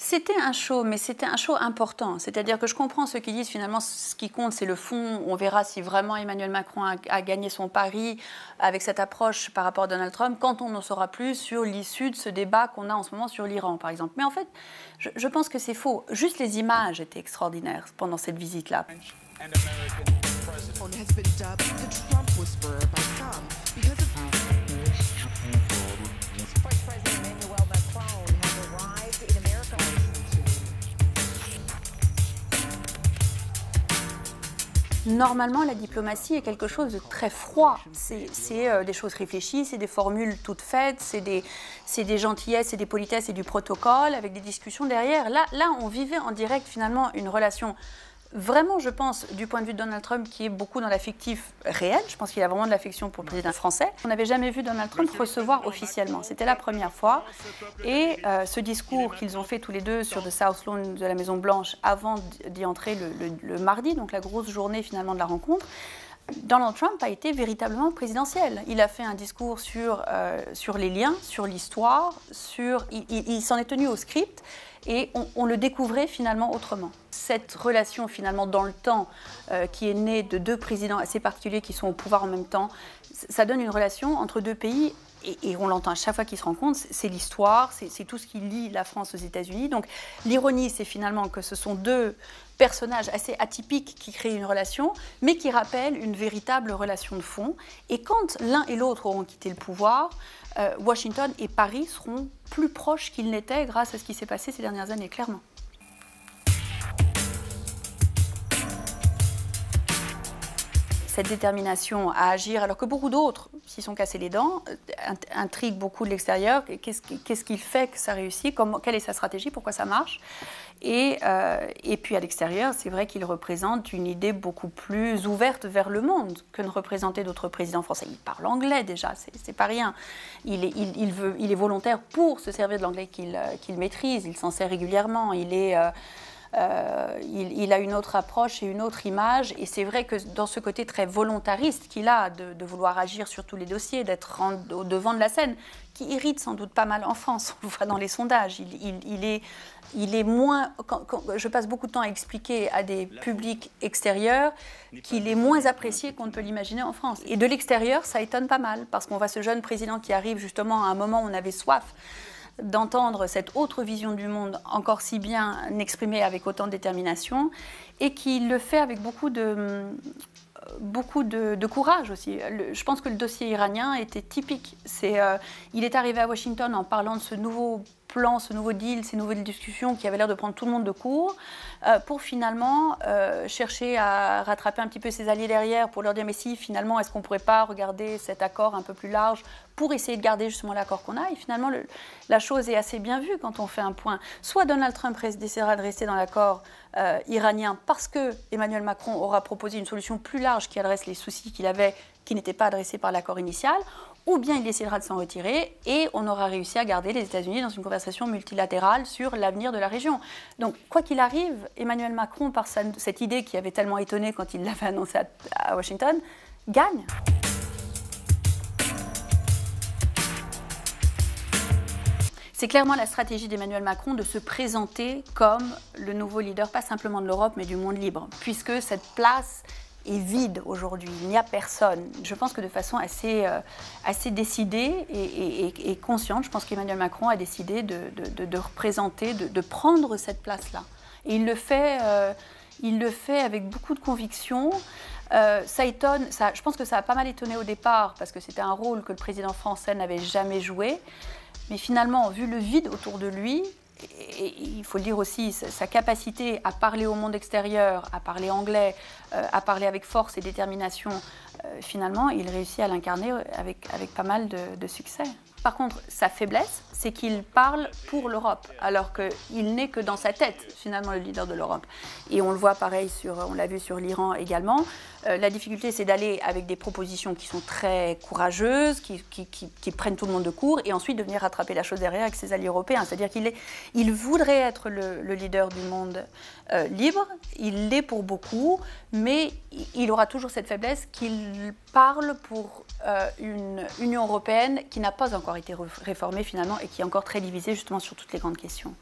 C'était un show, mais c'était un show important. C'est-à-dire que je comprends ceux qui disent finalement ce qui compte, c'est le fond. On verra si vraiment Emmanuel Macron a gagné son pari avec cette approche par rapport à Donald Trump quand on en saura plus sur l'issue de ce débat qu'on a en ce moment sur l'Iran, par exemple. Mais en fait, je pense que c'est faux. Juste les images étaient extraordinaires pendant cette visite-là. Normalement, la diplomatie est quelque chose de très froid. C'est des choses réfléchies, c'est des formules toutes faites, c'est des gentillesses, c'est des politesses et du protocole avec des discussions derrière. Là, on vivait en direct finalement une relation vraiment, je pense, du point de vue de Donald Trump, qui est beaucoup dans l'affectif réel. Je pense qu'il a vraiment de l'affection pour le président français. On n'avait jamais vu Donald Trump recevoir officiellement. C'était la première fois. Et ce discours qu'ils ont fait tous les deux sur The South Lawn de la Maison-Blanche avant d'y entrer le mardi, donc la grosse journée finalement de la rencontre, Donald Trump a été véritablement présidentiel. Il a fait un discours sur les liens, sur l'histoire, il s'en est tenu au script et on le découvrait finalement autrement. Cette relation finalement dans le temps qui est née de deux présidents assez particuliers qui sont au pouvoir en même temps, ça donne une relation entre deux pays et on l'entend à chaque fois qu'ils se rencontrent, c'est l'histoire, c'est tout ce qui lie la France aux États-Unis. Donc l'ironie, c'est finalement que ce sont deux personnages assez atypiques qui créent une relation, mais qui rappellent une véritable relation de fond. Et quand l'un et l'autre auront quitté le pouvoir, Washington et Paris seront plus proches qu'ils n'étaient grâce à ce qui s'est passé ces dernières années, clairement. Cette détermination à agir, alors que beaucoup d'autres s'y sont cassés les dents, intrigue beaucoup de l'extérieur. Qu'est-ce qui fait que ça réussit? Quelle est sa stratégie? Pourquoi ça marche? Et puis à l'extérieur, c'est vrai qu'il représente une idée beaucoup plus ouverte vers le monde que ne représentaient d'autres présidents français. Il parle anglais déjà, c'est pas rien. Il est volontaire pour se servir de l'anglais qu'il maîtrise, il s'en sert régulièrement, il a une autre approche et une autre image. Et c'est vrai que dans ce côté très volontariste qu'il a de vouloir agir sur tous les dossiers, d'être au devant de la scène, qui irrite sans doute pas mal en France, on le voit dans les sondages. Il est moins... je passe beaucoup de temps à expliquer à des publics extérieurs qu'il est moins apprécié qu'on ne peut l'imaginer en France. Et de l'extérieur, ça étonne pas mal, parce qu'on voit ce jeune président qui arrive justement à un moment où on avait soif d'entendre cette autre vision du monde encore si bien exprimée avec autant de détermination et qui le fait avec beaucoup de courage aussi. Je pense que le dossier iranien était typique. Il est arrivé à Washington en parlant de ce nouveau plan, ce nouveau deal, ces nouvelles discussions qui avaient l'air de prendre tout le monde de court, pour finalement chercher à rattraper un petit peu ses alliés derrière, pour leur dire mais si finalement est-ce qu'on ne pourrait pas regarder cet accord un peu plus large pour essayer de garder justement l'accord qu'on a. Et finalement la chose est assez bien vue quand on fait un point. Soit Donald Trump décidera de rester dans l'accord iranien parce que Emmanuel Macron aura proposé une solution plus large qui adresse les soucis qu'il avait, qui n'étaient pas adressés par l'accord initial, ou bien il décidera de s'en retirer et on aura réussi à garder les États-Unis dans une conversation multilatérale sur l'avenir de la région. Donc, quoi qu'il arrive, Emmanuel Macron, par cette idée qui avait tellement étonné quand il l'avait annoncé à Washington, gagne. C'est clairement la stratégie d'Emmanuel Macron de se présenter comme le nouveau leader, pas simplement de l'Europe, mais du monde libre, puisque cette place est vide aujourd'hui, il n'y a personne. Je pense que de façon assez décidée et consciente, je pense qu'Emmanuel Macron a décidé de représenter, de prendre cette place-là. Et il le fait avec beaucoup de conviction. Ça étonne, je pense que ça a pas mal étonné au départ, parce que c'était un rôle que le président français n'avait jamais joué. Mais finalement, vu le vide autour de lui, et il faut le dire aussi, sa capacité à parler au monde extérieur, à parler anglais, à parler avec force et détermination, finalement, il réussit à l'incarner avec pas mal de succès. Par contre, sa faiblesse, c'est qu'il parle pour l'Europe, alors qu'il n'est que dans sa tête, finalement, le leader de l'Europe. Et on le voit pareil, on l'a vu sur l'Iran également. La difficulté, c'est d'aller avec des propositions qui sont très courageuses, qui prennent tout le monde de court, et ensuite de venir rattraper la chose derrière avec ses alliés européens. C'est-à-dire qu'il voudrait être le leader du monde libre, il l'est pour beaucoup, mais il aura toujours cette faiblesse qu'il parle pour une Union européenne qui n'a pas encore été réformée finalement et qui est encore très divisée justement sur toutes les grandes questions.